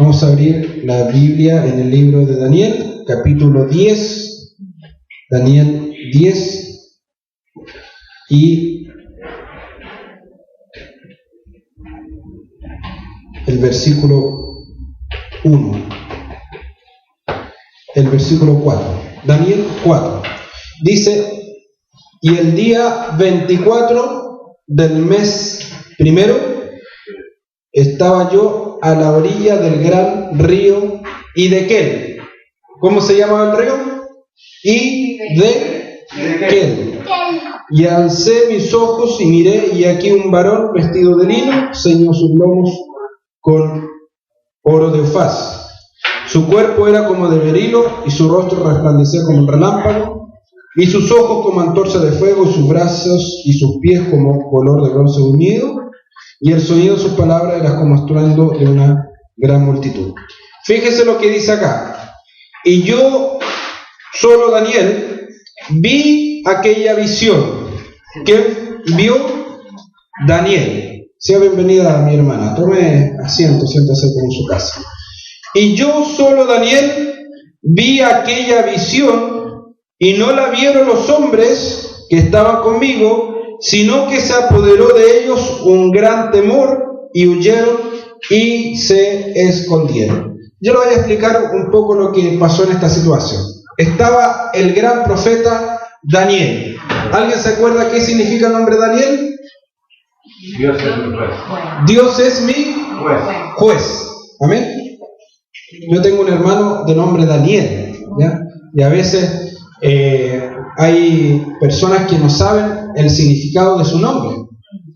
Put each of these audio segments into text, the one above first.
Vamos a abrir la Biblia en el libro de Daniel, capítulo 10, Daniel 10, y el versículo 1, el versículo 4, Daniel 4, dice: y el día 24 del mes primero estaba yo a la orilla del gran río Hiddekel. ¿Cómo se llamaba el río? Hiddekel. Y alcé mis ojos y miré, y aquí un varón vestido de lino ceñó sus lomos con oro de Ufaz. Su cuerpo era como de berilo, y su rostro resplandecía como un relámpago, y sus ojos como antorcha de fuego, y sus brazos y sus pies como color de bronce unido, y el sonido de sus palabras era como estruendo de una gran multitud. Fíjese lo que dice acá. Y yo, solo Daniel, vi aquella visión. ¿Qué vio? Daniel. Sea bienvenida mi hermana. Tome asiento, siéntese como en su casa. Y yo, solo Daniel, vi aquella visión, y no la vieron los hombres que estaban conmigo, sino que se apoderó de ellos un gran temor, y huyeron y se escondieron. Yo le voy a explicar un poco lo que pasó en esta situación. Estaba el gran profeta Daniel. ¿Alguien se acuerda qué significa el nombre Daniel? Dios es mi juez. Dios es mi juez. Amén. Yo tengo un hermano de nombre Daniel, ¿ya? Y a veces hay personas que no saben el significado de su nombre.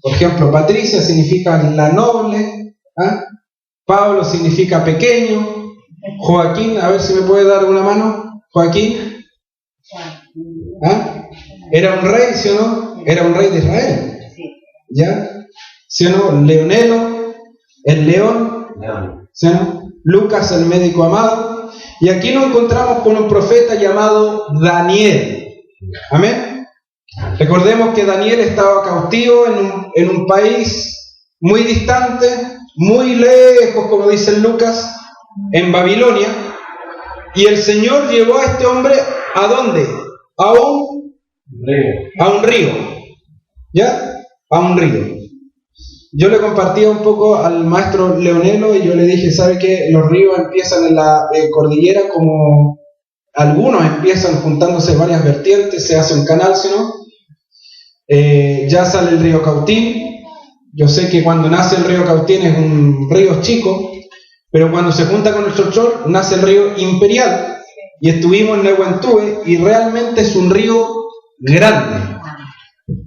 Por ejemplo, Patricia significa la noble, ¿ah? Pablo significa pequeño, Joaquín, a ver si me puede dar una mano, Joaquín, ¿ah? Era un rey, ¿sí o no? Era un rey de Israel, ¿ya? ¿Sí o no? Leonelo, el león, ¿sí o no? Lucas, el médico amado. Y aquí nos encontramos con un profeta llamado Daniel. Amén. Recordemos que Daniel estaba cautivo en un país muy distante, muy lejos, como dice Lucas, en Babilonia. Y el Señor llevó a este hombre ¿a dónde? A un río. ¿Ya? A un río. Yo le compartía un poco al maestro Leonelo y yo le dije, ¿sabe qué? Los ríos empiezan en la cordillera, como algunos empiezan juntándose varias vertientes, se hace un canal, ¿sí no? Ya sale el río Cautín. Yo sé que cuando nace el río Cautín es un río chico, pero cuando se junta con el Chochol nace el río Imperial, y estuvimos en Nehuentúe y realmente es un río grande.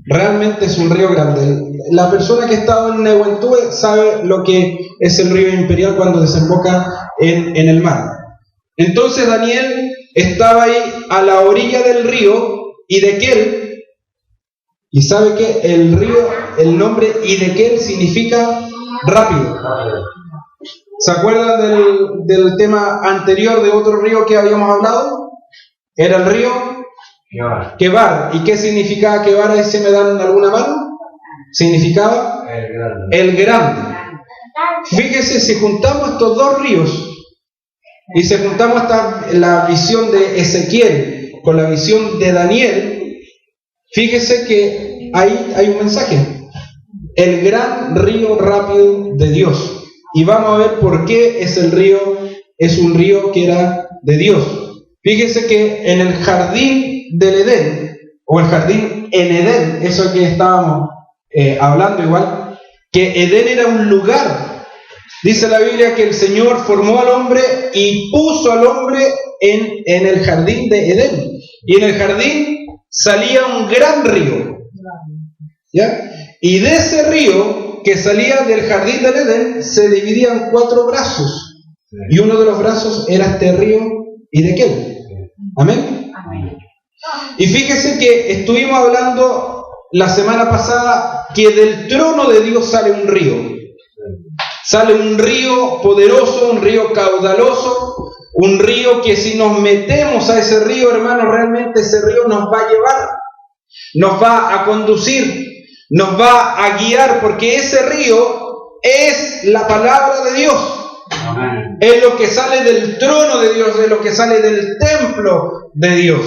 Realmente es un río grande. La persona que ha estado en Nehuentúe sabe lo que es el río Imperial cuando desemboca en el mar. Entonces Daniel estaba ahí a la orilla del río Hiddekel, y sabe que el río, el nombre Hiddekel significa rápido. ¿Se acuerdan del tema anterior de otro río que habíamos hablado? Era el río Quebar. ¿Y qué significaba Quebar? Ahí se me dan alguna mano. Significaba el grande. Fíjese, si juntamos estos dos ríos y si juntamos la visión de Ezequiel con la visión de Daniel, fíjese que ahí hay un mensaje: el gran río rápido de Dios. Y vamos a ver por qué es un río que era de Dios. Fíjese que en el jardín del Edén, o el jardín en Edén, eso que estábamos hablando igual, que Edén era un lugar. Dice la Biblia que el Señor formó al hombre y puso al hombre en el jardín de Edén. Y en el jardín salía un gran río, ¿ya? Y de ese río que salía del jardín del Edén se dividía en 4 brazos. Y uno de los brazos era este río Hiddekel. Amén. Y fíjese que estuvimos hablando la semana pasada que del trono de Dios sale un río. Sale un río poderoso, un río caudaloso, un río que si nos metemos a ese río, hermano, realmente ese río nos va a llevar, nos va a conducir, nos va a guiar, porque ese río es la palabra de Dios. Amén. Es lo que sale del trono de Dios, es lo que sale del templo de Dios.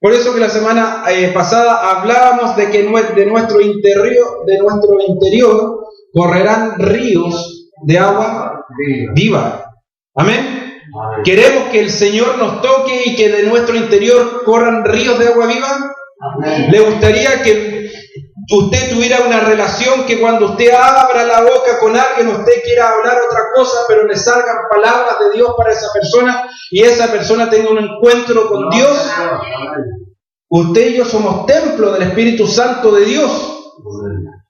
Por eso que la semana pasada hablábamos de que de nuestro interior correrán ríos de agua viva. Amén. Amén. ¿Queremos que el Señor nos toque y que de nuestro interior corran ríos de agua viva? Amén. ¿Le gustaría que usted tuviera una relación que cuando usted abra la boca con alguien, usted quiera hablar otra cosa, pero le salgan palabras de Dios para esa persona y esa persona tenga un encuentro con Dios? Usted y yo somos templo del Espíritu Santo de Dios.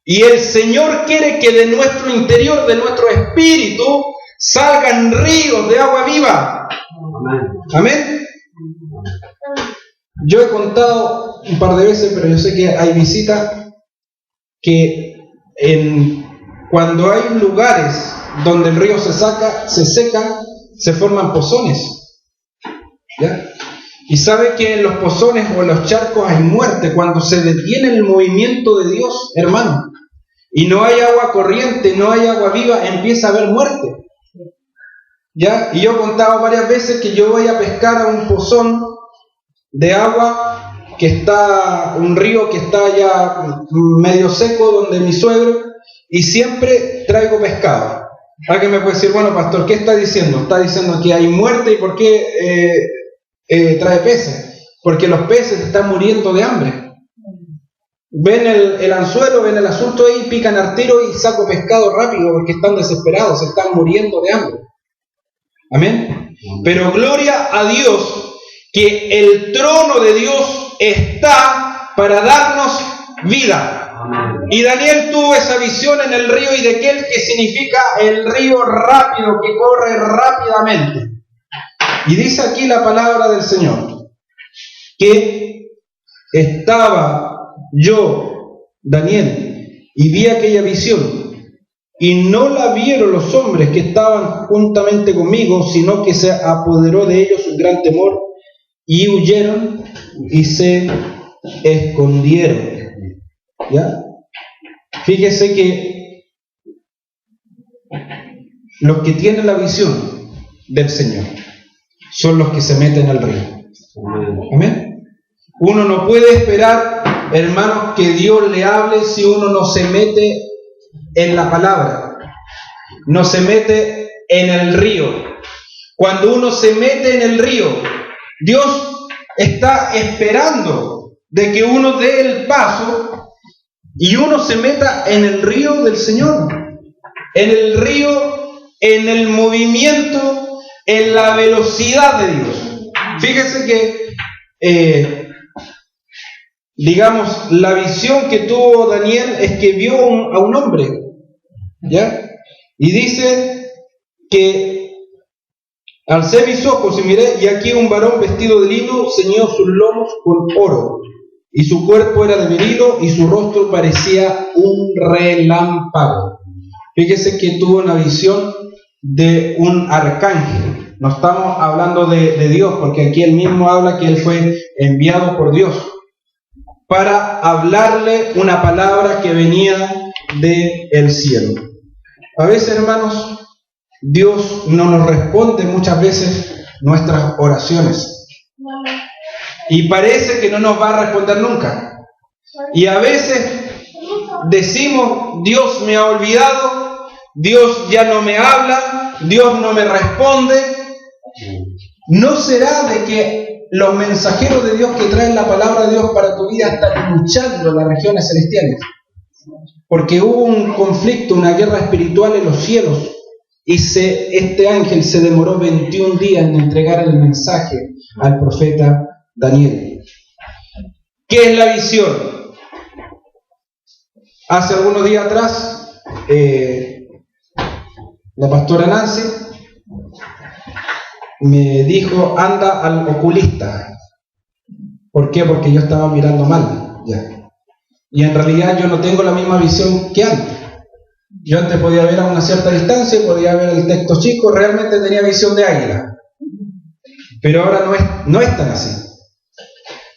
Y el Señor quiere que de nuestro interior, de nuestro espíritu, salgan ríos de agua viva. Amén. Yo he contado un par de veces, pero yo sé que hay visitas, que cuando hay lugares donde el río se seca, se forman pozones. ¿Ya? Y sabe que en los pozones o en los charcos hay muerte. Cuando se detiene el movimiento de Dios, hermano, y no hay agua corriente, no hay agua viva, empieza a haber muerte. ¿Ya? Y yo he contado varias veces que yo voy a pescar a un pozón de agua que está, un río que está ya medio seco, donde mi suegro, y siempre traigo pescado. Alguien me puede decir, bueno, pastor, ¿qué está diciendo? Está diciendo que hay muerte. ¿Y por qué trae peces? Porque los peces están muriendo de hambre. Ven el anzuelo, ven el asunto ahí, pican al tiro y saco pescado rápido porque están desesperados, se están muriendo de hambre. Amén. Pero gloria a Dios que el trono de Dios está para darnos vida. Amén. Y Daniel tuvo esa visión en el río Hiddekel, que significa el río rápido, que corre rápidamente. Y dice aquí la palabra del Señor, que estaba yo, Daniel, y vi aquella visión, y no la vieron los hombres que estaban juntamente conmigo, sino que se apoderó de ellos un gran temor, y huyeron y se escondieron. ¿Ya? Fíjese que los que tienen la visión del Señor son los que se meten al río. Amén. Uno no puede esperar, hermanos, que Dios le hable si uno no se mete en la palabra, no se mete en el río. Cuando uno se mete en el río, Dios está esperando de que uno dé el paso y uno se meta en el río del Señor, en el río, en el movimiento, en la velocidad de Dios. Fíjese que digamos, la visión que tuvo Daniel es que vio a un hombre, ¿ya? Y dice que alcé mis ojos y miré, y aquí un varón vestido de lino ceñido sus lomos con oro, y su cuerpo era de berilo, y su rostro parecía un relámpago. Fíjese que tuvo una visión de un arcángel. No estamos hablando de Dios, porque aquí él mismo habla que él fue enviado por Dios para hablarle una palabra que venía del cielo. A veces, hermanos, Dios no nos responde muchas veces nuestras oraciones. Y parece que no nos va a responder nunca. Y a veces decimos, Dios me ha olvidado, Dios ya no me habla, Dios no me responde. ¿No será de que los mensajeros de Dios que traen la palabra de Dios para tu vida están luchando en las regiones celestiales? Porque hubo un conflicto, una guerra espiritual en los cielos, y este ángel se demoró 21 días en entregar el mensaje al profeta Daniel. ¿Qué es la visión? Hace algunos días atrás, la pastora Nancy me dijo, anda al oculista. ¿Por qué? Porque yo estaba mirando mal, ya. Y en realidad yo no tengo la misma visión que antes. Yo antes podía ver a una cierta distancia, podía ver el texto chico, realmente tenía visión de águila. Pero ahora no es tan así.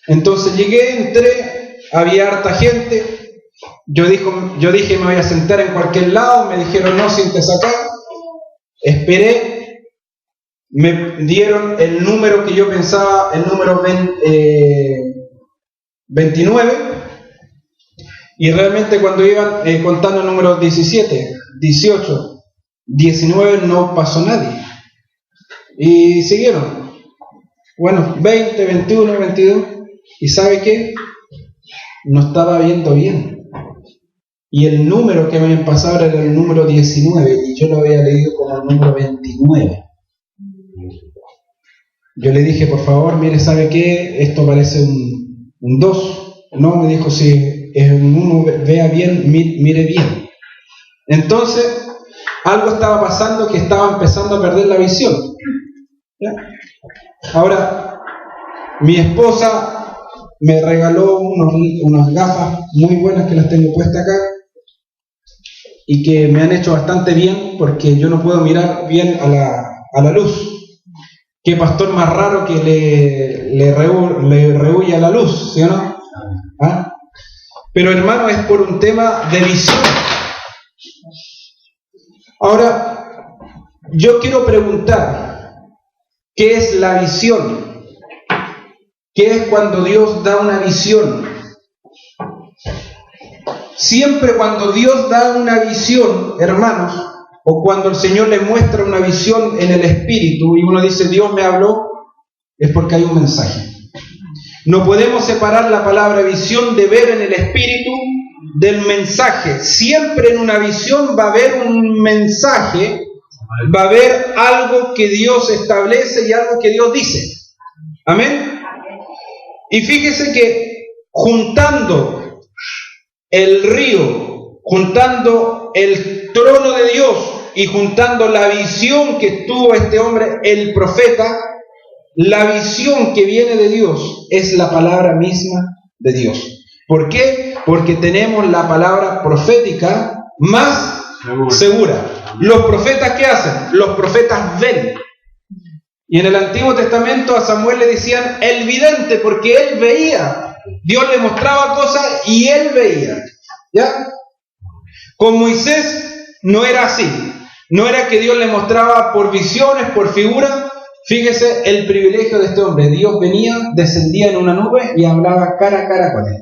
Entonces llegué, entré, había harta gente. Yo dije, me voy a sentar en cualquier lado. Me dijeron, no, siéntese acá. Esperé. me dieron el número que yo pensaba, el número 29, y realmente cuando iban contando números 17, 18, 19 no pasó nadie. Y siguieron. Bueno, 20, 21, 22. ¿Y sabe qué? No estaba viendo bien. Y el número que me habían pasado era el número 19 y yo lo había leído como el número 29. Yo le dije, por favor, mire, ¿sabe qué? Esto parece un 2. No, me dijo, si es un 1, vea bien, mire bien. Entonces, algo estaba pasando que estaba empezando a perder la visión. ¿Ya? Ahora, mi esposa me regaló unas gafas muy buenas que las tengo puestas acá y que me han hecho bastante bien porque yo no puedo mirar bien a la luz. Qué pastor más raro que le rehuye a la luz, ¿sí o no? ¿Ah? Pero hermano, es por un tema de visión. Ahora, yo quiero preguntar, ¿qué es la visión? ¿Qué es cuando Dios da una visión? Siempre cuando Dios da una visión, hermanos, o cuando el Señor le muestra una visión en el Espíritu y uno dice, Dios me habló, es porque hay un mensaje. No podemos separar la palabra visión de ver en el Espíritu del mensaje. Siempre en una visión va a haber un mensaje, va a haber algo que Dios establece y algo que Dios dice. Amén. Y fíjese que juntando el río, juntando el trono de Dios y juntando la visión que tuvo este hombre, el profeta, la visión que viene de Dios es la palabra misma de Dios. ¿Por qué? Porque tenemos la palabra profética más segura. Los profetas, ¿qué hacen? Los profetas ven. Y en el Antiguo Testamento a Samuel le decían el vidente, porque él veía. Dios le mostraba cosas y él veía. ¿Ya? Con Moisés no era así. No era que Dios le mostraba por visiones, por figuras. Fíjese el privilegio de este hombre. Dios venía, descendía en una nube y hablaba cara a cara con él.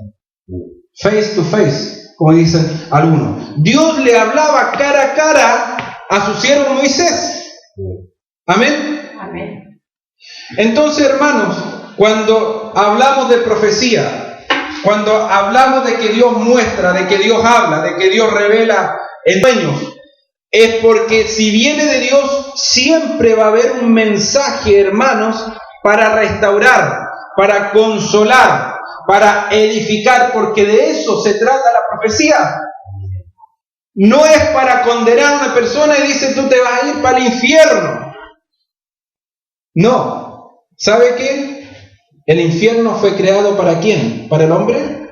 Face to face, como dicen algunos. Dios le hablaba cara a cara a su siervo Moisés. Amén. Amén. Entonces, hermanos, cuando hablamos de profecía, cuando hablamos de que Dios muestra, de que Dios habla, de que Dios revela en sueños, es porque si viene de Dios, siempre va a haber un mensaje, hermanos, para restaurar, para consolar, para edificar, porque de eso se trata la profecía. No es para condenar a una persona y dice, tú te vas a ir para el infierno. No. ¿Sabe qué? El infierno fue creado ¿para quién? ¿Para el hombre?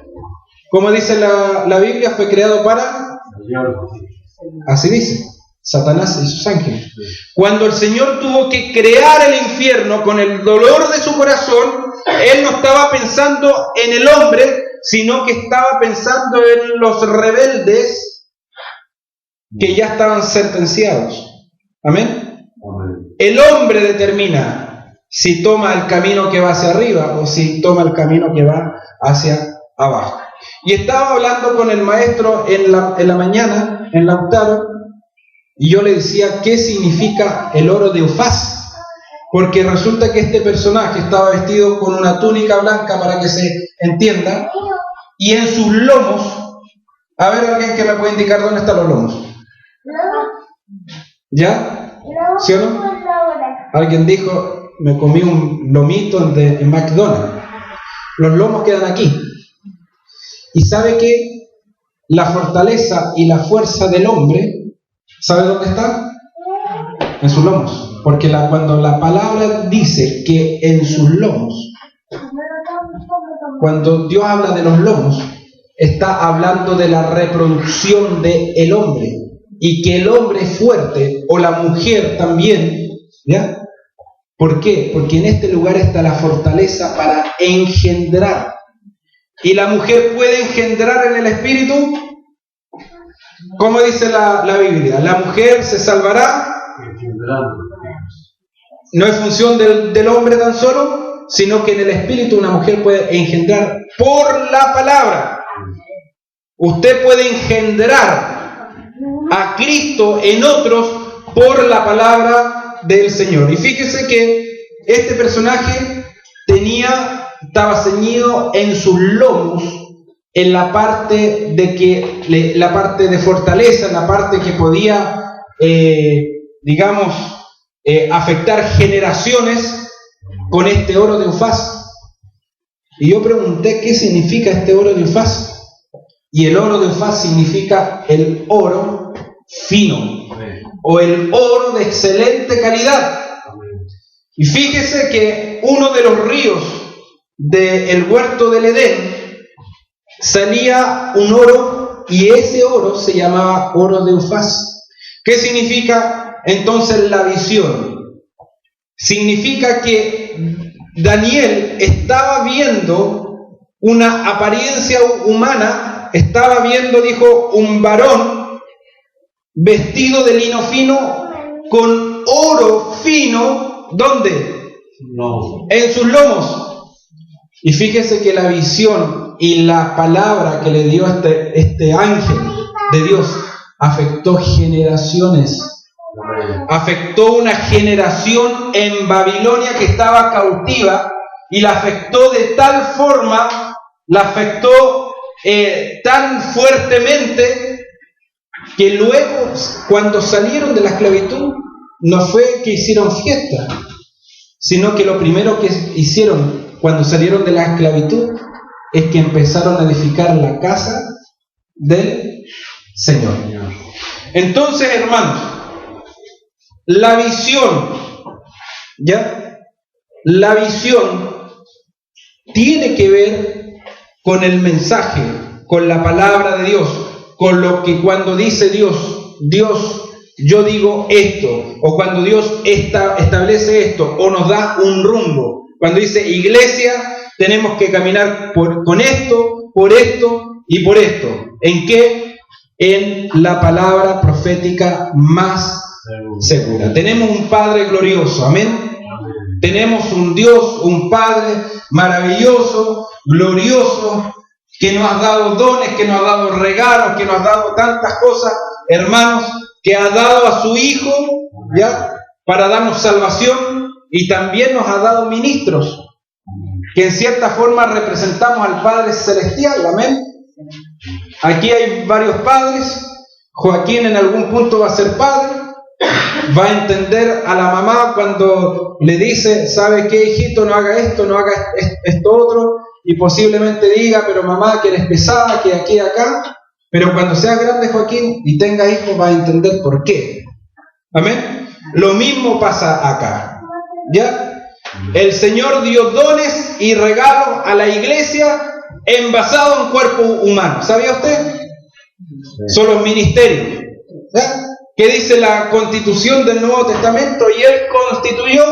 Como dice la Biblia, fue creado para... Así dice, Satanás y sus ángeles. Cuando el Señor tuvo que crear el infierno con el dolor de su corazón, Él no estaba pensando en el hombre, sino que estaba pensando en los rebeldes que ya estaban sentenciados. ¿Amén? El hombre determina si toma el camino que va hacia arriba o si toma el camino que va hacia abajo. Y estaba hablando con el maestro en la mañana, en Lautaro, y yo le decía qué significa el oro de Ufaz, porque resulta que este personaje estaba vestido con una túnica blanca, para que se entienda, y en sus lomos, a ver, alguien que me puede indicar dónde están los lomos. ¿Ya? ¿Sí o no? Alguien dijo, me comí un lomito en McDonald's. Los lomos quedan aquí. ¿Y sabe qué? La fortaleza y la fuerza del hombre, ¿sabe dónde está? En sus lomos. Porque cuando la palabra dice que en sus lomos, cuando Dios habla de los lomos, está hablando de la reproducción del hombre. Y que el hombre es fuerte, o la mujer también, ¿ya? ¿Por qué? Porque en este lugar está la fortaleza para engendrar. ¿Y la mujer puede engendrar en el espíritu? ¿Cómo dice la Biblia? La mujer se salvará no es función del hombre tan solo, sino que en el espíritu una mujer puede engendrar por la palabra. Usted puede engendrar a Cristo en otros por la palabra del Señor. Y fíjese que este personaje estaba ceñido en sus lomos, en la parte la parte de fortaleza, en la parte que podía, afectar generaciones, con este oro de Ufaz. Y yo pregunté qué significa este oro de Ufaz. Y el oro de Ufaz significa el oro fino, o el oro de excelente calidad. Y fíjese que uno de los ríos del huerto del Edén salía un oro, y ese oro se llamaba oro de Ufaz. ¿Qué significa entonces la visión? Significa que Daniel estaba viendo una apariencia humana, estaba viendo, dijo, un varón vestido de lino fino con oro fino, ¿dónde? No. En sus lomos. Y fíjese que la visión y la palabra que le dio este ángel de Dios afectó generaciones. Afectó una generación en Babilonia que estaba cautiva, y la afectó de tal forma, la afectó tan fuertemente, que luego, cuando salieron de la esclavitud, no fue que hicieron fiesta, sino que lo primero que hicieron cuando salieron de la esclavitud es que empezaron a edificar la casa del Señor. Entonces, hermanos, la visión, ¿ya? La visión tiene que ver con el mensaje, con la palabra de Dios, con lo que cuando dice Dios, yo digo esto, o cuando Dios establece esto, o nos da un rumbo. Cuando dice iglesia, tenemos que caminar con esto, por esto y por esto. ¿En qué? En la palabra profética más segura. Tenemos un Padre glorioso, amén. Tenemos un Dios, un Padre maravilloso, glorioso, que nos ha dado dones, que nos ha dado regalos, que nos ha dado tantas cosas, hermanos, que ha dado a su Hijo, ¿ya?, para darnos salvación, y también nos ha dado ministros, que en cierta forma representamos al Padre Celestial, amén. Aquí hay varios padres. Joaquín en algún punto va a ser padre, va a entender a la mamá cuando le dice, ¿sabe qué, hijito? No haga esto, no haga esto otro, y posiblemente diga, pero mamá, que eres pesada, que aquí y acá. Pero cuando seas grande, Joaquín, y tenga hijos, va a entender por qué. Amén. Lo mismo pasa acá, ¿ya? El Señor dio dones y regalos a la iglesia envasado en cuerpo humano. ¿Sabía usted? Son los ministerios, ¿ya? ¿Qué dice la Constitución del Nuevo Testamento? Y Él constituyó,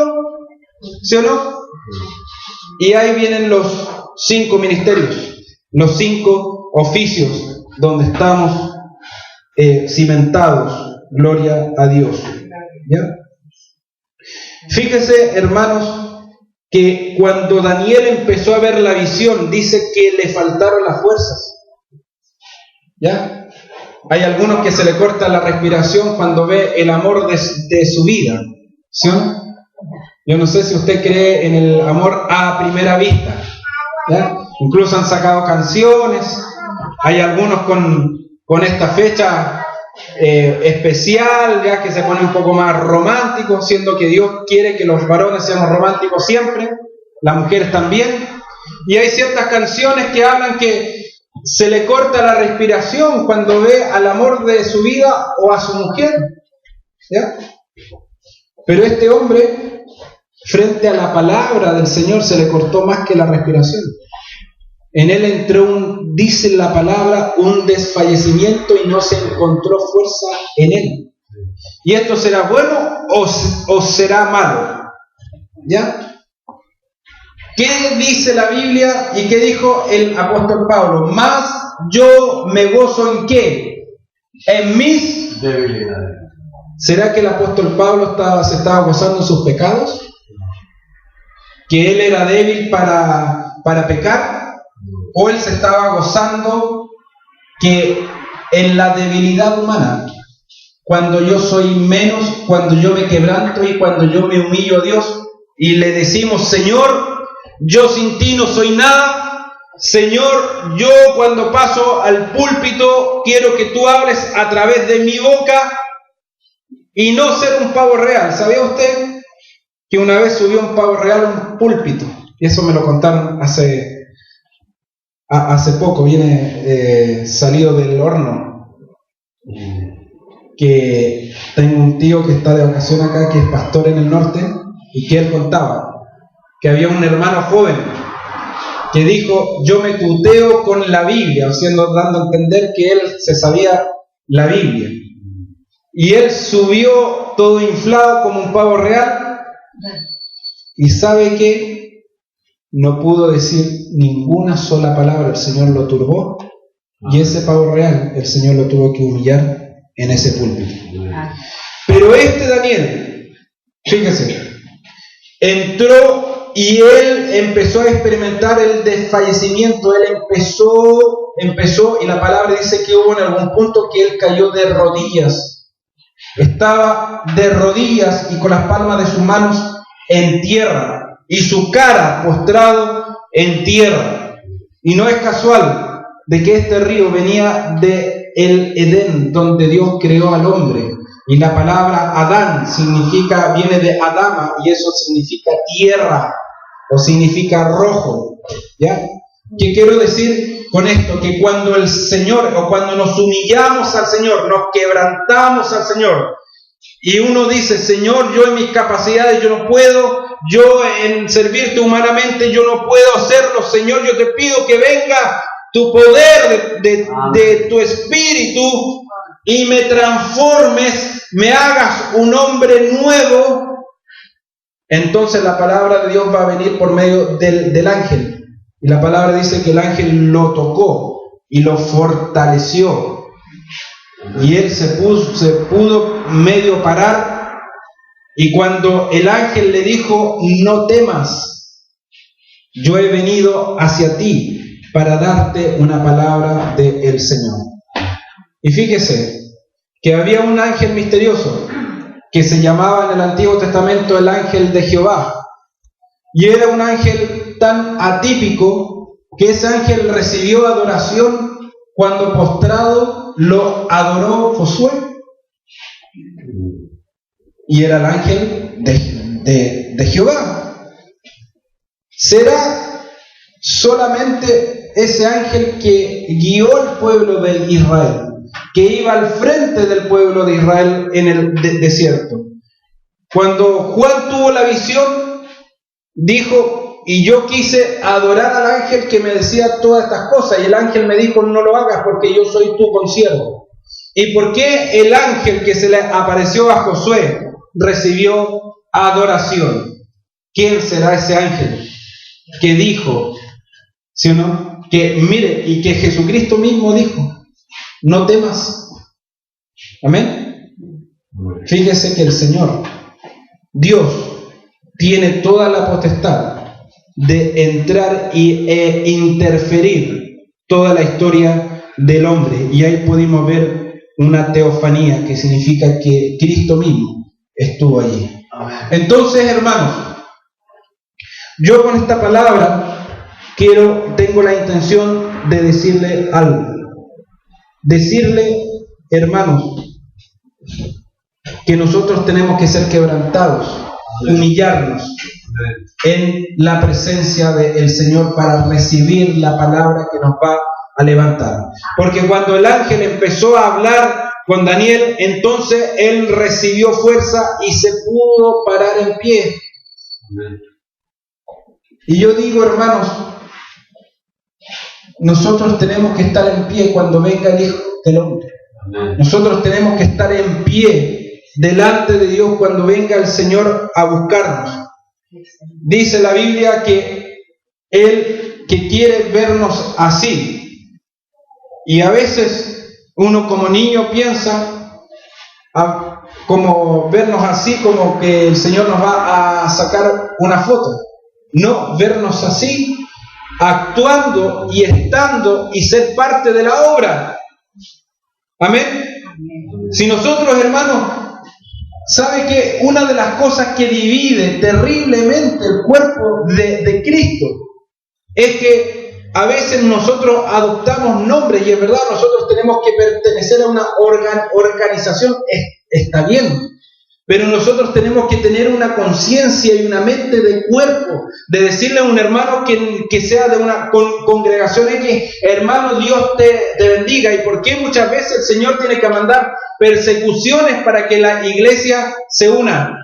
¿sí o no? Y ahí vienen los 5 ministerios, los 5 oficios donde estamos cimentados. Gloria a Dios, ¿ya? Fíjese, hermanos, que cuando Daniel empezó a ver la visión, dice que le faltaron las fuerzas, ¿ya? Hay algunos que se le corta la respiración cuando ve el amor de su vida, ¿sí o no? Yo no sé si usted cree en el amor a primera vista, ¿ya? Incluso han sacado canciones. Hay algunos con esta fecha especial, ya, que se pone un poco más romántico, siendo que Dios quiere que los varones seamos románticos siempre, las mujeres también. Y hay ciertas canciones que hablan que se le corta la respiración cuando ve al amor de su vida o a su mujer, ¿ya? Pero este hombre, frente a la palabra del Señor, se le cortó más que la respiración. En él entró dice la palabra, un desfallecimiento, y no se encontró fuerza en él. ¿Y esto será bueno o será malo? ¿Ya? ¿Qué dice la Biblia y qué dijo el apóstol Pablo? Más yo me gozo en ¿qué? En mis debilidades. ¿Será que el apóstol Pablo se estaba gozando en sus pecados? que él era débil para pecar, o él se estaba gozando que en la debilidad humana, cuando yo soy menos, cuando yo me quebranto y cuando yo me humillo a Dios y le decimos, Señor, yo sin ti no soy nada, Señor, yo cuando paso al púlpito quiero que tú hables a través de mi boca y no ser un pavo real. ¿Sabía usted que una vez subió un pavo real a un púlpito? Y eso me lo contaron hace poco, viene salido del horno. Que tengo un tío que está de vacación acá, que es pastor en el norte, y que él contaba que había un hermano joven que dijo, yo me tuteo con la Biblia, dando a entender que él se sabía la Biblia. Y él subió todo inflado como un pavo real, y ¿sabe qué? No pudo decir ninguna sola palabra, el Señor lo turbó, y ese pavo real, el Señor lo tuvo que humillar en ese púlpito. Pero este Daniel, fíjese, entró y él empezó a experimentar el desfallecimiento. Él empezó, y la palabra dice que hubo en algún punto que él cayó de rodillas. Estaba de rodillas y con las palmas de sus manos en tierra y su cara postrado en tierra. Y no es casual de que este río venía de el Edén, donde Dios creó al hombre, y la palabra Adán viene de Adama, y eso significa tierra o significa rojo. ¿Ya? ¿Qué quiero decir con esto? Que cuando el Señor, o cuando nos humillamos al Señor, nos quebrantamos al Señor, y uno dice, Señor, yo en mis capacidades yo no puedo, yo en servirte humanamente yo no puedo hacerlo, Señor, yo te pido que venga tu poder de tu espíritu y me transformes, me hagas un hombre nuevo. Entonces la palabra de Dios va a venir por medio del ángel. Y la palabra dice que el ángel lo tocó y lo fortaleció. Y él se pudo medio parar. Y cuando el ángel le dijo, no temas, yo he venido hacia ti para darte una palabra del Señor. Y fíjese que había un ángel misterioso que se llamaba en el Antiguo Testamento el ángel de Jehová. Y era un ángel tan atípico que ese ángel recibió adoración cuando postrado lo adoró Josué. Y era el ángel de Jehová. ¿Será solamente ese ángel que guió al pueblo de Israel, que iba al frente del pueblo de Israel en el desierto? Cuando Juan tuvo la visión, dijo, y yo quise adorar al ángel que me decía todas estas cosas, y el ángel me dijo, no lo hagas porque yo soy tu consiervo. ¿Y por qué el ángel que se le apareció a Josué recibió adoración? ¿Quién será ese ángel que dijo, ¿sí o no? Que mire, y que Jesucristo mismo dijo, no temas. Amén. Fíjese que el Señor, Dios, tiene toda la potestad de entrar e interferir toda la historia del hombre. Y ahí pudimos ver una teofanía, que significa que Cristo mismo estuvo allí. Entonces, hermanos, yo con esta palabra tengo la intención de decirle algo. Decirle, hermanos, que nosotros tenemos que ser quebrantados, humillarnos en la presencia del Señor para recibir la palabra que nos va a levantar. Porque cuando el ángel empezó a hablar con Daniel, entonces él recibió fuerza y se pudo parar en pie. Y yo digo, hermanos, nosotros tenemos que estar en pie cuando venga el Hijo del Hombre. Nosotros tenemos que estar en pie delante de Dios cuando venga el Señor a buscarnos. Dice la Biblia que Él que quiere vernos así. Y a veces uno como niño piensa como vernos así, como que el Señor nos va a sacar una foto. no vernos así, actuando y estando y ser parte de la obra. Amén. Si nosotros, hermanos, ¿sabe que una de las cosas que divide terriblemente el cuerpo de Cristo es que a veces nosotros adoptamos nombres y es verdad, nosotros tenemos que pertenecer a una organización, está bien, pero nosotros tenemos que tener una conciencia y una mente de cuerpo, de decirle a un hermano que sea de una congregación X, hermano, Dios te bendiga. ¿Y por qué muchas veces el Señor tiene que mandar persecuciones para que la iglesia se una?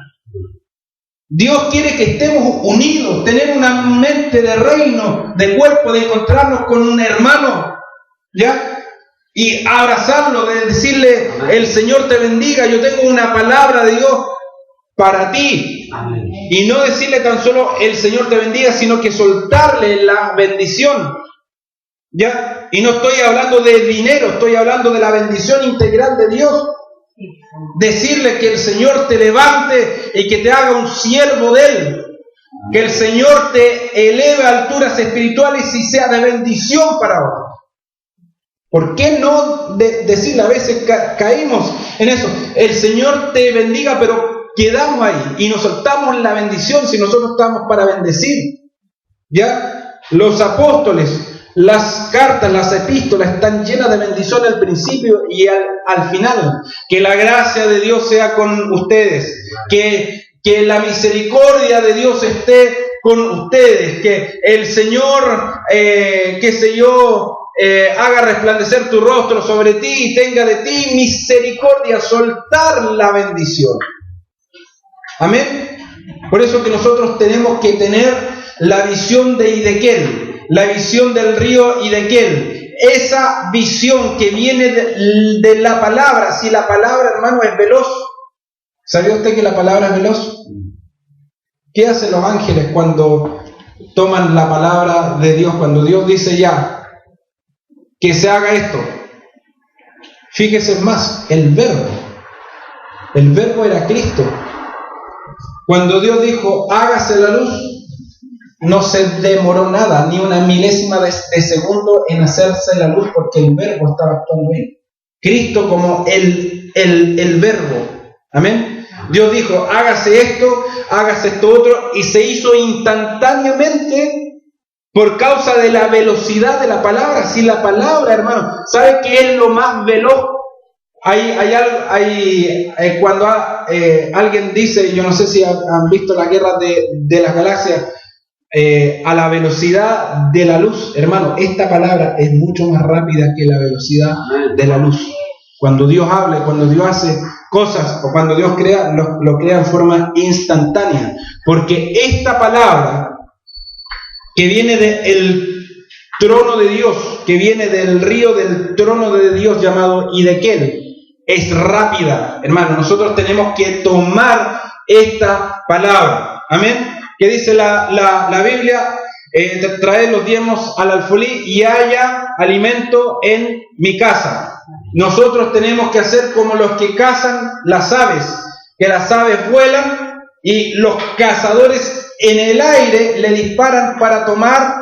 Dios quiere que estemos unidos, tener una mente de reino, de cuerpo, de encontrarnos con un hermano, ¿ya? Y abrazarlo, de decirle, el Señor te bendiga, yo tengo una palabra de Dios para ti. Amén. Y no decirle tan solo el Señor te bendiga, sino que soltarle la bendición, ¿ya? Y no estoy hablando de dinero, estoy hablando de la bendición integral de Dios. Decirle que el Señor te levante y que te haga un siervo de Él, que el Señor te eleve a alturas espirituales y sea de bendición para otros. ¿Por qué no decirle? A veces caímos en eso. El Señor te bendiga, pero quedamos ahí y nos soltamos la bendición si nosotros estamos para bendecir. ¿Ya? Los apóstoles, las cartas, las epístolas están llenas de bendición al principio y al final. Que la gracia de Dios sea con ustedes. Que la misericordia de Dios esté con ustedes. Que el Señor, haga resplandecer tu rostro sobre ti y tenga de ti misericordia, soltar la bendición. Amén. Por eso que nosotros tenemos que tener la visión de Hidekel, la visión del río Hidekel, esa visión que viene de la palabra. Si la palabra, hermano, es veloz, ¿sabía usted que la palabra es veloz? ¿Qué hacen los ángeles cuando toman la palabra de Dios? Cuando Dios dice ya, que se haga esto. Fíjese más, el verbo era Cristo. Cuando Dios dijo, hágase la luz, no se demoró nada, ni una milésima de segundo en hacerse la luz, porque el verbo estaba actuando ahí. Cristo como el verbo. Amén. Dios dijo, hágase esto otro, y se hizo instantáneamente. Por causa de la velocidad de la palabra. Si la palabra, hermano, ¿sabe qué es lo más veloz? Cuando alguien dice, yo no sé si han visto la guerra de las galaxias, a la velocidad de la luz, hermano, esta palabra es mucho más rápida que la velocidad de la luz. Cuando Dios habla, cuando Dios hace cosas, o cuando Dios crea, lo crea en forma instantánea. Porque esta palabra que viene del trono de Dios, que viene del río del trono de Dios llamado Hidekel, es rápida, hermano. Nosotros tenemos que tomar esta palabra. Amén. ¿Qué dice la Biblia? Traed los diezmos al alfolí y haya alimento en mi casa. Nosotros tenemos que hacer como los que cazan las aves, que las aves vuelan y los cazadores en el aire le disparan para tomar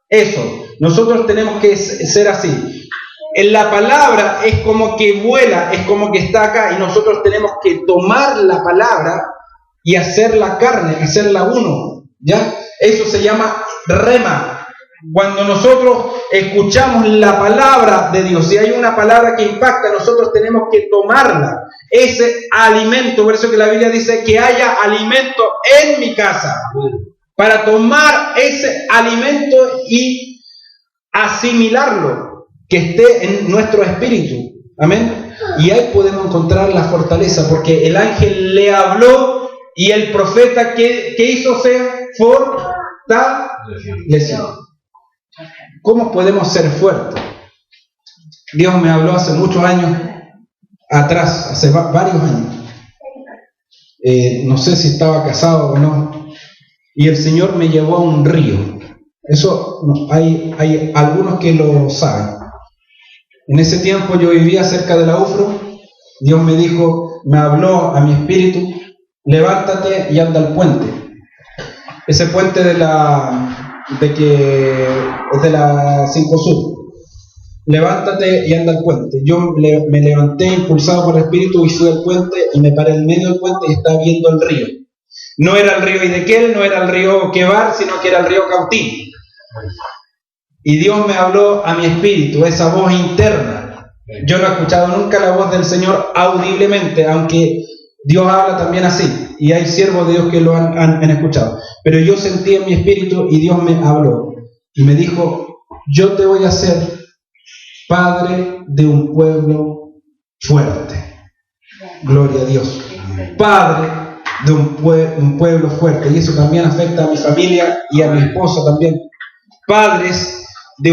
eso. Nosotros tenemos que ser así. En la palabra es como que vuela, es como que está acá, y nosotros tenemos que tomar la palabra y hacerla carne, hacerla uno. ¿Ya? Eso se llama rema. Cuando nosotros escuchamos la palabra de Dios, si hay una palabra que impacta, nosotros tenemos que tomarla. Ese alimento, por eso que la Biblia dice que haya alimento en mi casa. Para tomar ese alimento y asimilarlo, que esté en nuestro espíritu. Amén. Y ahí podemos encontrar la fortaleza, porque el ángel le habló y el profeta que hizo ser fortalecido. ¿Cómo podemos ser fuertes? Dios me habló hace muchos años atrás, hace varios años. No sé si estaba casado o no. Y el Señor me llevó a un río. Eso hay algunos que lo saben. En ese tiempo yo vivía cerca de la UFRO. Dios me dijo, me habló a mi espíritu, levántate y anda al puente. ese puente de la 5 Sur. Levántate y anda al puente. Yo me levanté impulsado por el Espíritu y fui al puente y me paré en medio del puente y estaba viendo el río. No era el río Idequel, no era el río Quebar, sino que era el río Cautín. Y Dios me habló a mi espíritu, esa voz interna. Yo no he escuchado nunca la voz del Señor audiblemente, aunque Dios habla también así. Y hay siervos de Dios que lo han escuchado. Pero yo sentí en mi espíritu y Dios me habló. Y me dijo, yo te voy a hacer padre de un pueblo fuerte. Gloria a Dios. Padre de un pueblo fuerte. Y eso también afecta a mi familia y a mi esposa también. Padres de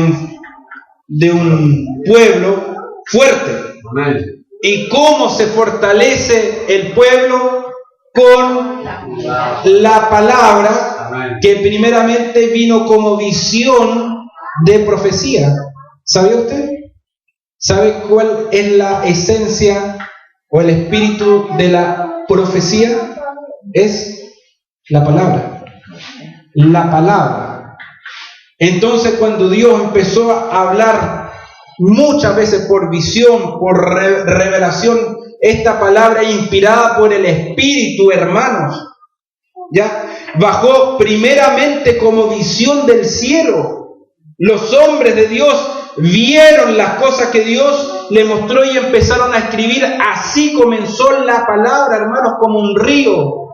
un pueblo fuerte. Amén. ¿Y cómo se fortalece el pueblo? Con la palabra. Amén. Que primeramente vino como visión de profecía. ¿Sabía usted? ¿Sabe cuál es la esencia o el espíritu de la profecía? Es la palabra. La palabra. Entonces, cuando Dios empezó a hablar muchas veces por visión, por revelación, esta palabra inspirada por el Espíritu, hermanos, ¿ya? Bajó primeramente como visión del cielo. Los hombres de Dios vieron las cosas que Dios le mostró y empezaron a escribir. Así comenzó la palabra, hermanos, como un río.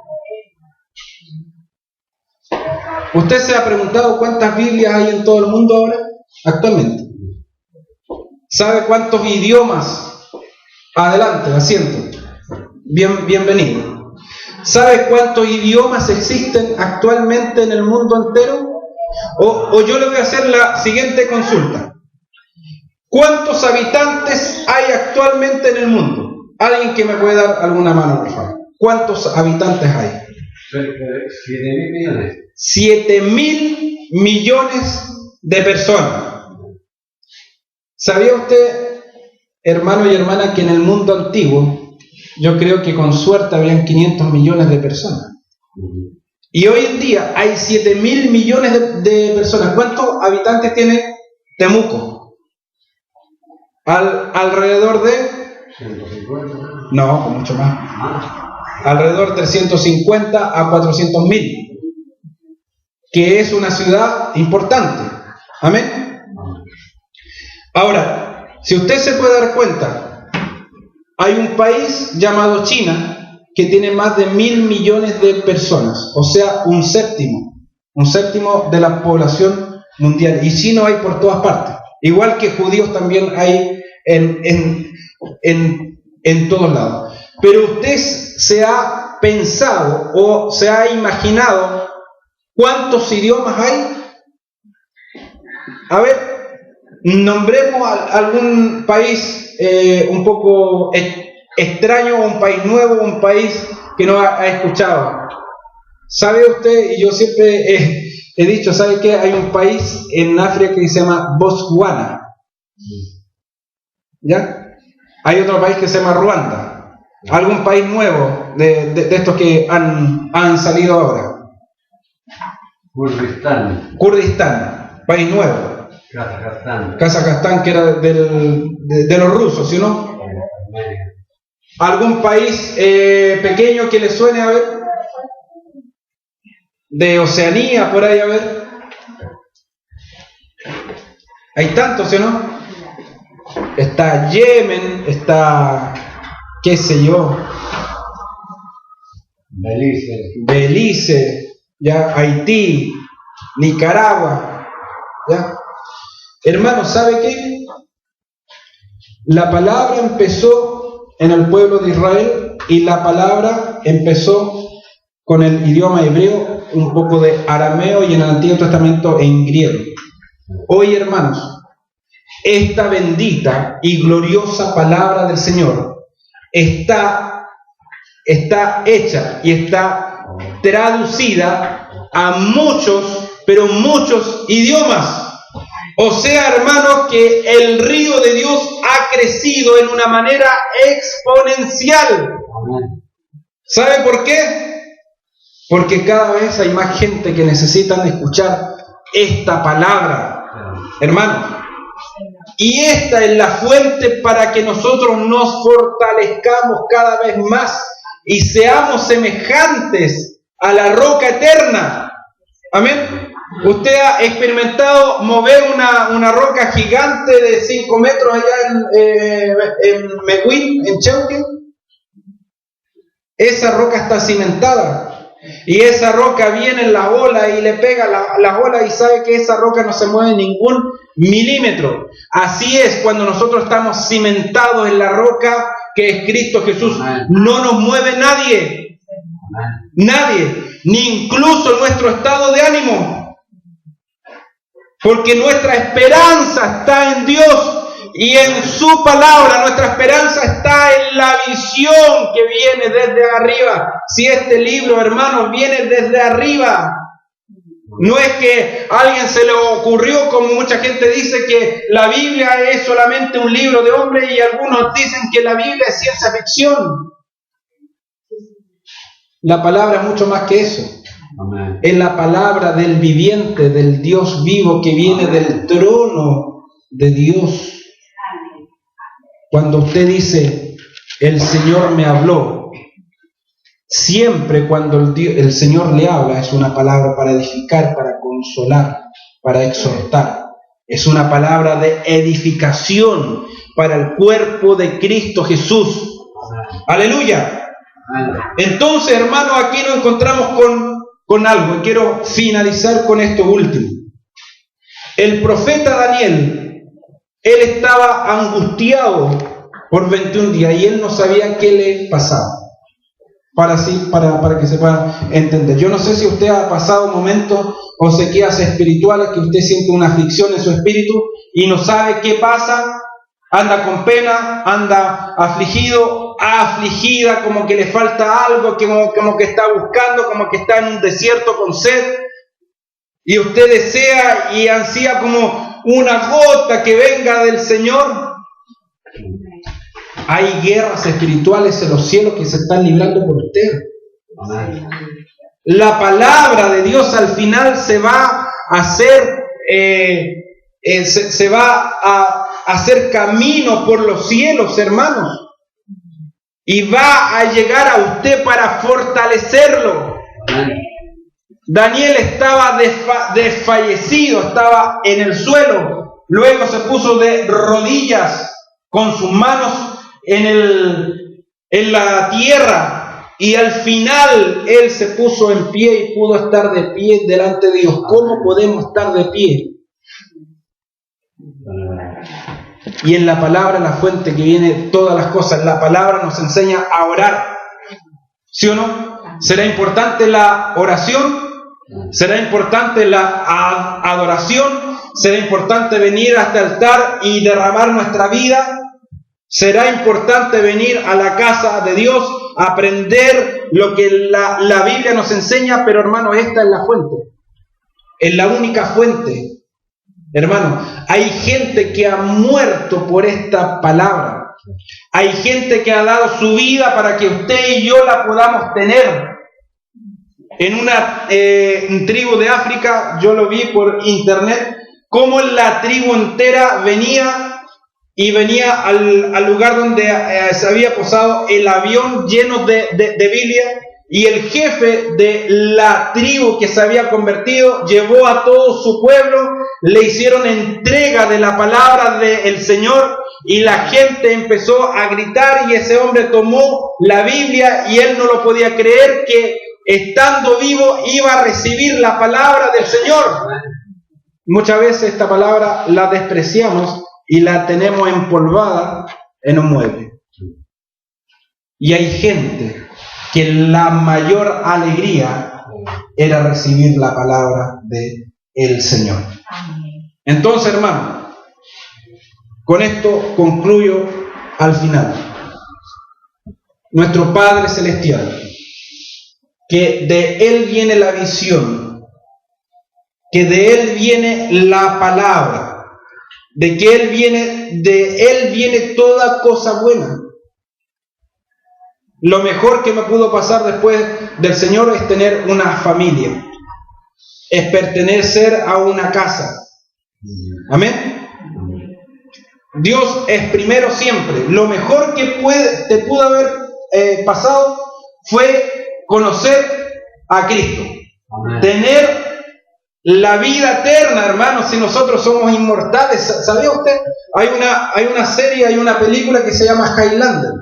¿Usted se ha preguntado cuántas Biblias hay en todo el mundo ahora, actualmente? ¿Sabe cuántos idiomas? Adelante, asiento. Bienvenido. ¿Sabe cuántos idiomas existen actualmente en el mundo entero? O yo le voy a hacer la siguiente consulta. ¿Cuántos habitantes hay actualmente en el mundo? ¿Alguien que me puede dar alguna mano, por favor? ¿Cuántos habitantes hay? 7.000 millones. 7.000 millones de personas. ¿Sabía usted, hermano y hermana, que en el mundo antiguo, yo creo que con suerte habían 500 millones de personas? Y hoy en día hay 7.000 millones de personas. ¿Cuántos habitantes tiene Temuco? Alrededor de... 150. No, mucho más. Alrededor de 150 a 400.000. Que es una ciudad importante. Amén. Ahora, si usted se puede dar cuenta, hay un país llamado China que tiene más de 1.000 millones de personas, o sea, un séptimo de la población mundial. Y chinos hay por todas partes, igual que judíos también hay en todos lados. Pero usted se ha pensado o se ha imaginado cuántos idiomas hay. A ver, nombremos algún país un poco extraño, un país nuevo, un país que no ha escuchado. ¿Sabe usted? Y yo siempre he dicho, ¿sabe qué? Hay un país en África que se llama Botswana. ¿Ya? Hay otro país que se llama Ruanda. Algún país nuevo de estos que han salido ahora. Kurdistán, país nuevo. Kazajstán, que era de los rusos, ¿sí o no? ¿Algún país pequeño que le suene, a ver? De Oceanía, por ahí, a ver. Hay tantos, ¿sí o no? Está Yemen, está, qué sé yo, Belice, ya, Haití, Nicaragua, ya. Hermanos, ¿sabe qué? La palabra empezó en el pueblo de Israel y la palabra empezó con el idioma hebreo, un poco de arameo y en el Antiguo Testamento en griego. Hoy, hermanos, esta bendita y gloriosa palabra del Señor está hecha y está traducida a muchos, pero muchos idiomas. O sea, hermanos, que el río de Dios ha crecido en una manera exponencial. ¿Sabe por qué? Porque cada vez hay más gente que necesitan escuchar esta palabra, hermanos. Y esta es la fuente para que nosotros nos fortalezcamos cada vez más y seamos semejantes a la roca eterna. Amén. Usted ha experimentado mover una roca gigante de 5 metros allá en Mehuín, en Cheuque. Esa roca está cimentada. Y esa roca viene en la ola y le pega la ola y sabe que esa roca no se mueve ningún milímetro. Así es cuando nosotros estamos cimentados en la roca que es Cristo Jesús. No nos mueve nadie. Nadie. Ni incluso nuestro estado de ánimo. Porque nuestra esperanza está en Dios. Y en su palabra, nuestra esperanza está en la visión que viene desde arriba. Si este libro, hermanos, viene desde arriba, no es que a alguien se le ocurrió, como mucha gente dice, que la Biblia es solamente un libro de hombres y algunos dicen que la Biblia es ciencia ficción. La palabra es mucho más que eso. Amén. Es la palabra del viviente, del Dios vivo que viene del trono de Dios. Cuando usted dice, el Señor me habló, siempre cuando el Señor le habla es una palabra para edificar, para consolar, para exhortar. Es una palabra de edificación para el cuerpo de Cristo Jesús. ¡Aleluya! Entonces, hermanos, aquí nos encontramos con algo. Y quiero finalizar con esto último. El profeta Daniel, él estaba angustiado por 21 días y él no sabía qué le pasaba. Para que se pueda entender. Yo no sé si usted ha pasado momentos o sequías espirituales que usted siente una aflicción en su espíritu y no sabe qué pasa. Anda con pena, anda afligido, afligida, como que le falta algo, como que está buscando, como que está en un desierto con sed. Y usted desea y ansía como una gota que venga del Señor. Hay guerras espirituales en los cielos que se están librando por usted. Amén. La palabra de Dios al final se va a hacer, se va a hacer camino por los cielos, hermanos. Y va a llegar a usted para fortalecerlo. Amén. Daniel estaba desfallecido, estaba en el suelo. Luego se puso de rodillas con sus manos en la tierra. Y al final él se puso en pie y pudo estar de pie delante de Dios. ¿Cómo podemos estar de pie? Y en la palabra, la fuente que viene todas las cosas, la palabra nos enseña a orar. ¿Sí o no? ¿Será importante la oración? ¿Será importante la adoración? ¿Será importante venir a este altar y derramar nuestra vida? ¿Será importante venir a la casa de Dios, aprender lo que la Biblia nos enseña? Pero hermano, esta es la fuente. Es la única fuente. Hermano, hay gente que ha muerto por esta palabra. Hay gente que ha dado su vida para que usted y yo la podamos tener. En una tribu de África, yo lo vi por internet, cómo la tribu entera venía al lugar donde se había posado el avión lleno de Biblia, y el jefe de la tribu que se había convertido llevó a todo su pueblo, le hicieron entrega de la palabra del Señor, y la gente empezó a gritar, y ese hombre tomó la Biblia y él no lo podía creer que estando vivo iba a recibir la palabra del Señor. Muchas veces esta palabra la despreciamos y la tenemos empolvada en un mueble. Y hay gente que la mayor alegría era recibir la palabra del Señor. Entonces, hermano, con esto concluyo al final. Nuestro Padre Celestial, que de Él viene la visión, que de Él viene la palabra, de Él viene toda cosa buena. lo mejor que me pudo pasar después del Señor es tener una familia, es pertenecer a una casa. Amén. Dios es primero siempre. Lo mejor que te pudo haber pasado fue conocer a Cristo. Amén. Tener la vida eterna, hermanos, si nosotros somos inmortales. ¿Sabía usted? Hay una serie, hay una película que se llama Highlander,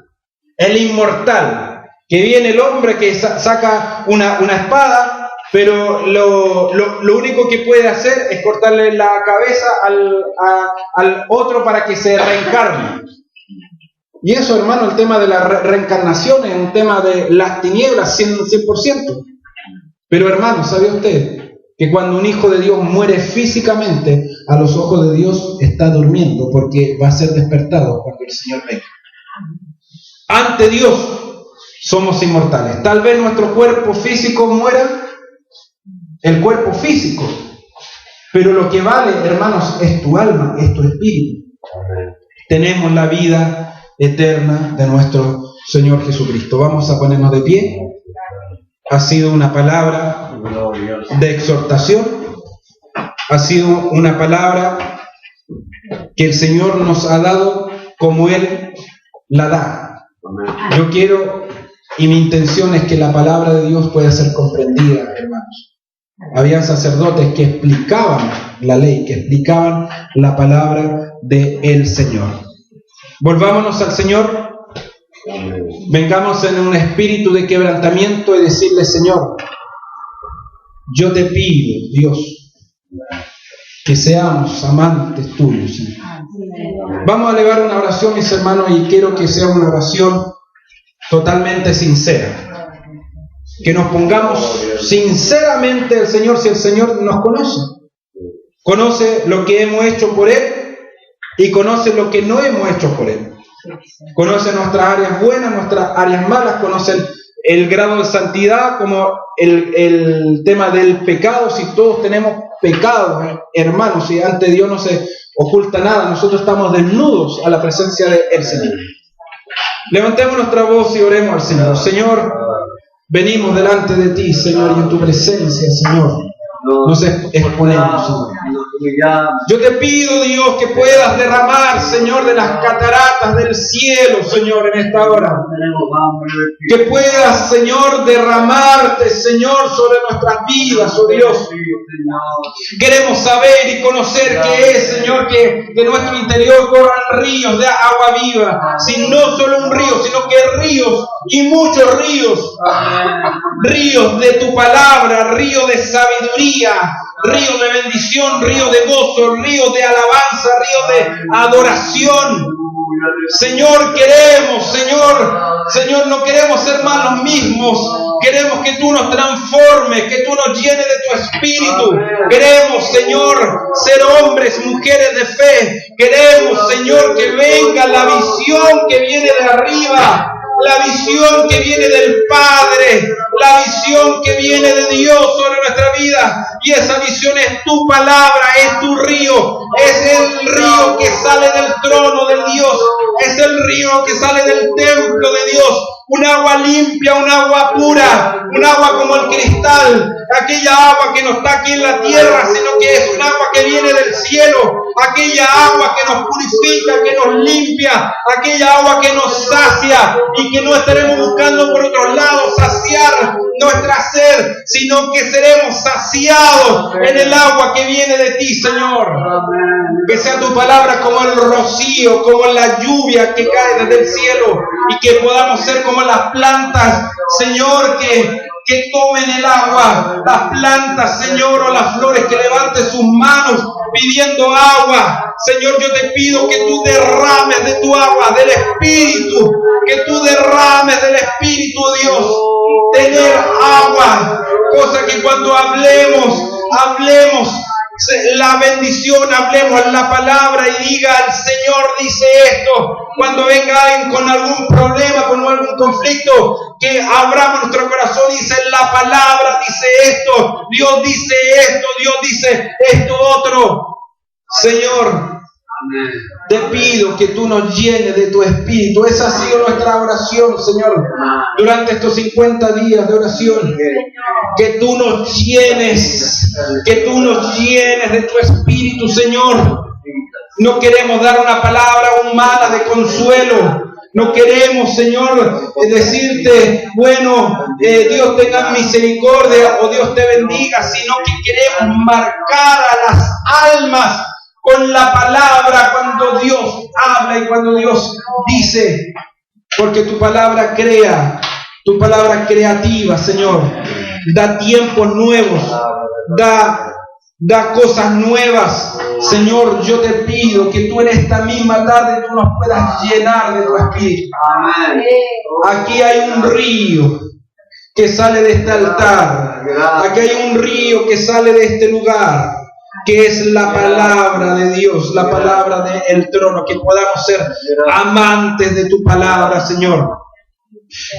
el inmortal, que viene el hombre que saca una espada, pero lo único que puede hacer es cortarle la cabeza al otro para que se reencarne. Y eso, hermano, el tema de la reencarnación es un tema de las tinieblas 100%. Pero, hermano, ¿sabía usted que cuando un hijo de Dios muere físicamente, a los ojos de Dios está durmiendo, porque va a ser despertado cuando el Señor venga? Ante Dios somos inmortales. Tal vez nuestro cuerpo físico muera, el cuerpo físico, pero lo que vale, hermanos, es tu alma, es tu espíritu. Tenemos la vida eterna de nuestro Señor Jesucristo. Vamos a ponernos de pie. Ha sido una palabra de exhortación, ha sido una palabra que el Señor nos ha dado como Él la da. Yo quiero, y mi intención es que la palabra de Dios pueda ser comprendida, hermanos. Había sacerdotes que explicaban la ley, que explicaban la palabra del Señor. Volvámonos al Señor. Vengamos en un espíritu de quebrantamiento y decirle: Señor, yo te pido, Dios, que seamos amantes tuyos, Señor. Vamos a elevar una oración, mis hermanos, y quiero que sea una oración totalmente sincera. Que nos pongamos sinceramente al Señor, si el Señor nos conoce. Conoce lo que hemos hecho por Él y conoce lo que no hemos hecho por Él. Conoce nuestras áreas buenas, nuestras áreas malas, conoce el grado de santidad, como el tema del pecado. Si todos tenemos pecados, hermanos, si ante Dios no se oculta nada, nosotros estamos desnudos a la presencia del Señor. Levantemos nuestra voz y oremos al Señor. Señor, venimos delante de ti, Señor, y en tu presencia, Señor, nos exponemos, Señor. Yo te pido, Dios, que puedas derramar, Señor, de las cataratas del cielo, Señor, en esta hora. Que puedas, Señor, derramarte, Señor, sobre nuestras vidas, oh Dios. Queremos saber y conocer qué es, Señor, que de nuestro interior corran ríos de agua viva. Si no solo un río, sino que ríos y muchos ríos. Ríos de tu palabra, ríos de sabiduría, río de bendición, río de gozo, río de alabanza, río de adoración. Señor, queremos, Señor, no queremos ser más los mismos. Queremos que tú nos transformes, que tú nos llenes de tu espíritu. Queremos, Señor, ser hombres, mujeres de fe. Queremos, Señor, que venga la visión que viene de arriba. La visión que viene del Padre, la visión que viene de Dios sobre nuestra vida. Y esa visión es tu palabra, es tu río, es el río que sale del trono del Dios, es el río que sale del templo de Dios. Un agua limpia, un agua pura, un agua como el cristal, aquella agua que no está aquí en la tierra, sino que es un agua que viene del cielo, aquella agua que nos purifica, que nos limpia, aquella agua que nos sacia y que no estaremos buscando por otros lados saciar nuestra sed, sino que seremos saciados en el agua que viene de ti, Señor. Que sea tu palabra como el rocío, como la lluvia que cae desde el cielo, y que podamos ser como las plantas, Señor, que tomen el agua, las plantas, Señor, o las flores que levanten sus manos pidiendo agua. Señor, yo te pido que tú derrames de tu agua, del Espíritu, que tú derrames del Espíritu, Dios, tener agua, cosa que cuando hablemos la bendición, hablemos la palabra y diga: el Señor dice esto. Cuando venga alguien con algún problema, con algún conflicto, que abramos nuestro corazón y dice: la palabra dice esto, Dios dice esto, Dios dice esto otro. Señor, Te pido que tú nos llenes de tu espíritu. Esa ha sido nuestra oración, Señor, durante estos 50 días de oración. Que tú nos llenes, de tu espíritu, Señor. No queremos dar una palabra humana de consuelo. No queremos, Señor, decirte, bueno, Dios tenga misericordia o Dios te bendiga, sino que queremos marcar a las almas con la palabra cuando Dios habla y cuando Dios dice. Porque tu palabra crea, tu palabra creativa, Señor. Da tiempos nuevos, da cosas nuevas. Señor, yo te pido que tú en esta misma tarde tú nos puedas llenar de tu espíritu. Aquí hay un río que sale de este altar. Aquí hay un río que sale de este lugar, que es la palabra de Dios, la palabra del trono. Que podamos ser amantes de tu palabra, Señor.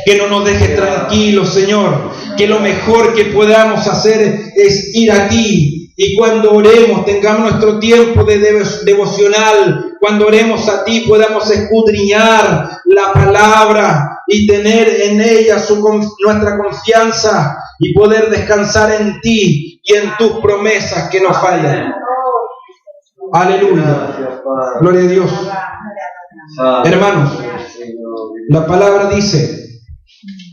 Que no nos dejes tranquilos, Señor. Que lo mejor que podamos hacer es ir a ti. Y cuando oremos, tengamos nuestro tiempo de devocional. Cuando oremos a ti, podamos escudriñar la palabra y tener en ella nuestra confianza y poder descansar en ti y en tus promesas que no fallan. Aleluya. Gloria a Dios. Hermanos, la palabra dice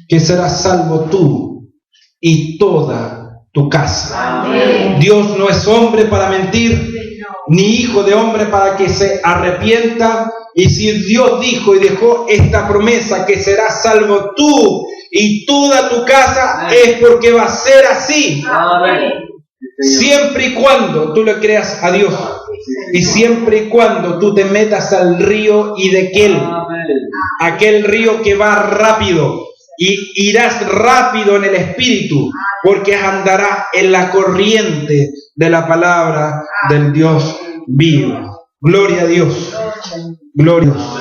que serás salvo tú y toda tu casa. Amén. Dios no es hombre para mentir, ni hijo de hombre para que se arrepienta. Y si Dios dijo y dejó esta promesa que serás salvo tú y toda tu casa, es porque va a ser así. Amén. Siempre y cuando tú le creas a Dios y siempre y cuando tú te metas al río y de aquel río que va rápido. Y irás rápido en el espíritu, porque andarás en la corriente de la palabra del Dios vivo. Gloria a Dios. Gloria a Dios.